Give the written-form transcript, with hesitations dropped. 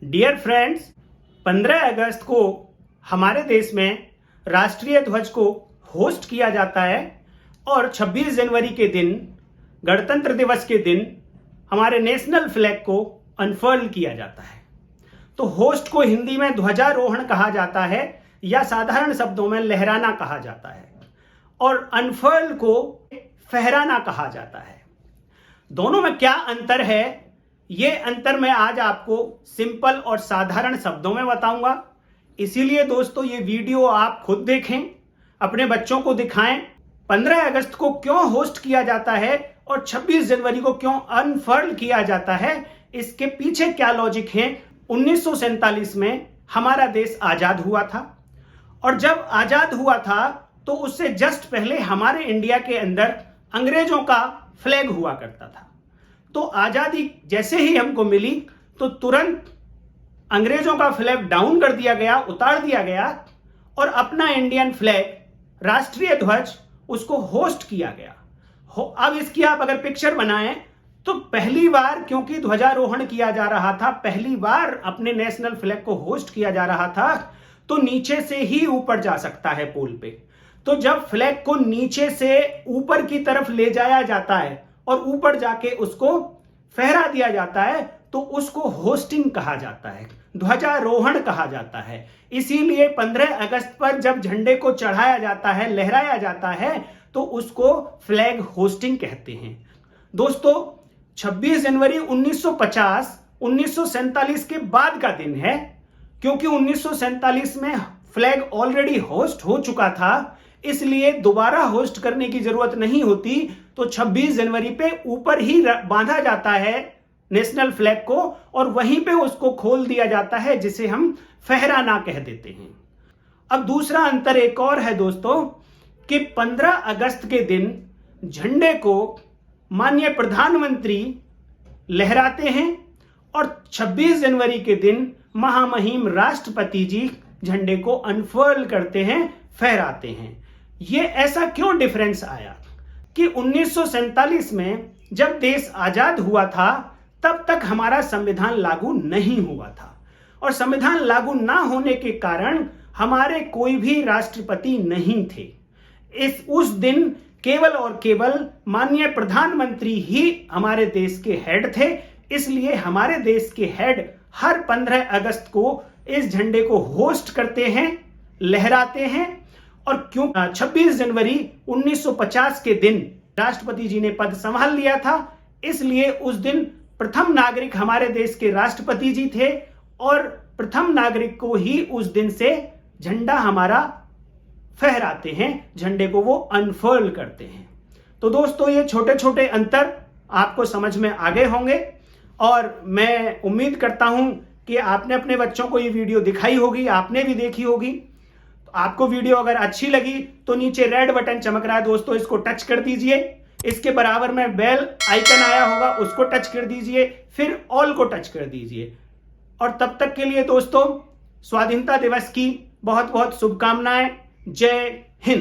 Dear friends, 15 अगस्त को हमारे देश में राष्ट्रीय ध्वज को होस्ट किया जाता है और 26 जनवरी के दिन, गणतंत्र दिवस के दिन, हमारे नेशनल फ्लैग को अनफर्ल किया जाता है। तो होस्ट को हिंदी में ध्वजारोहण कहा जाता है या साधारण शब्दों में लहराना कहा जाता है, और अनफर्ल को फहराना कहा जाता है। दोनों में क्या अंतर है, ये अंतर मैं आज आपको सिंपल और साधारण शब्दों में बताऊंगा। इसीलिए दोस्तों, ये वीडियो आप खुद देखें, अपने बच्चों को दिखाएं। 15 अगस्त को क्यों होस्ट किया जाता है और 26 जनवरी को क्यों अनफर्ल किया जाता है, इसके पीछे क्या लॉजिक है। 1947 में हमारा देश आजाद हुआ था, और जब आजाद हुआ था तो उससे जस्ट पहले हमारे इंडिया के अंदर अंग्रेजों का फ्लैग हुआ करता था। तो आजादी जैसे ही हमको मिली तो तुरंत अंग्रेजों का फ्लैग डाउन कर दिया गया, उतार दिया गया, और अपना इंडियन फ्लैग, राष्ट्रीय ध्वज, उसको होस्ट किया गया। अब इसकी आप अगर पिक्चर बनाएं तो पहली बार, क्योंकि ध्वजारोहण किया जा रहा था, पहली बार अपने नेशनल फ्लैग को होस्ट किया जा रहा था, तो नीचे से ही ऊपर जा सकता है पोल पे। तो जब फ्लैग को नीचे से ऊपर की तरफ ले जाया जाता है और ऊपर जाके उसको फहरा दिया जाता है, तो उसको होस्टिंग कहा जाता है, ध्वजारोहण कहा जाता है। इसीलिए 15 अगस्त पर जब झंडे को चढ़ाया जाता है, लहराया जाता है, तो उसको फ्लैग होस्टिंग कहते हैं। दोस्तों, 26 जनवरी 1950 1947 के बाद का दिन है, क्योंकि 1947 में फ्लैग ऑलरेडी होस्ट हो चुका था, इसलिए दोबारा होस्ट करने की जरूरत नहीं होती। तो 26 जनवरी पे ऊपर ही बांधा जाता है नेशनल फ्लैग को, और वहीं पे उसको खोल दिया जाता है, जिसे हम फहराना कह देते हैं। अब दूसरा अंतर एक और है दोस्तों, कि 15 अगस्त के दिन झंडे को माननीय प्रधानमंत्री लहराते हैं और 26 जनवरी के दिन महामहिम राष्ट्रपति जी झंडे को अनफर्ल करते हैं, फहराते हैं। ये ऐसा क्यों डिफरेंस आया कि 1947 में जब देश आजाद हुआ था तब तक हमारा संविधान लागू नहीं हुआ था, और संविधान लागू ना होने के कारण हमारे कोई भी राष्ट्रपति नहीं थे। उस दिन केवल और केवल माननीय प्रधानमंत्री ही हमारे देश के हेड थे। इसलिए हमारे देश के हेड हर 15 अगस्त को इस झंडे को होस्ट करते हैं, लहराते हैं। और क्यों 26 जनवरी 1950 के दिन राष्ट्रपति जी ने पद संभाल लिया था, इसलिए उस दिन प्रथम नागरिक हमारे देश के राष्ट्रपति जी थे, और प्रथम नागरिक को ही उस दिन से झंडा हमारा फहराते हैं, झंडे को वो अनफर्ल करते हैं। तो दोस्तों, ये छोटे छोटे अंतर आपको समझ में आ गए होंगे, और मैं उम्मीद करता हूं कि आपने अपने बच्चों को ये वीडियो दिखाई होगी, आपने भी देखी होगी। तो आपको वीडियो अगर अच्छी लगी तो नीचे रेड बटन चमक रहा है दोस्तों, इसको टच कर दीजिए। इसके बराबर में बेल आइकन आया होगा, उसको टच कर दीजिए, फिर ऑल को टच कर दीजिए। और तब तक के लिए दोस्तों, स्वाधीनता दिवस की बहुत बहुत शुभकामनाएं। जय हिंद।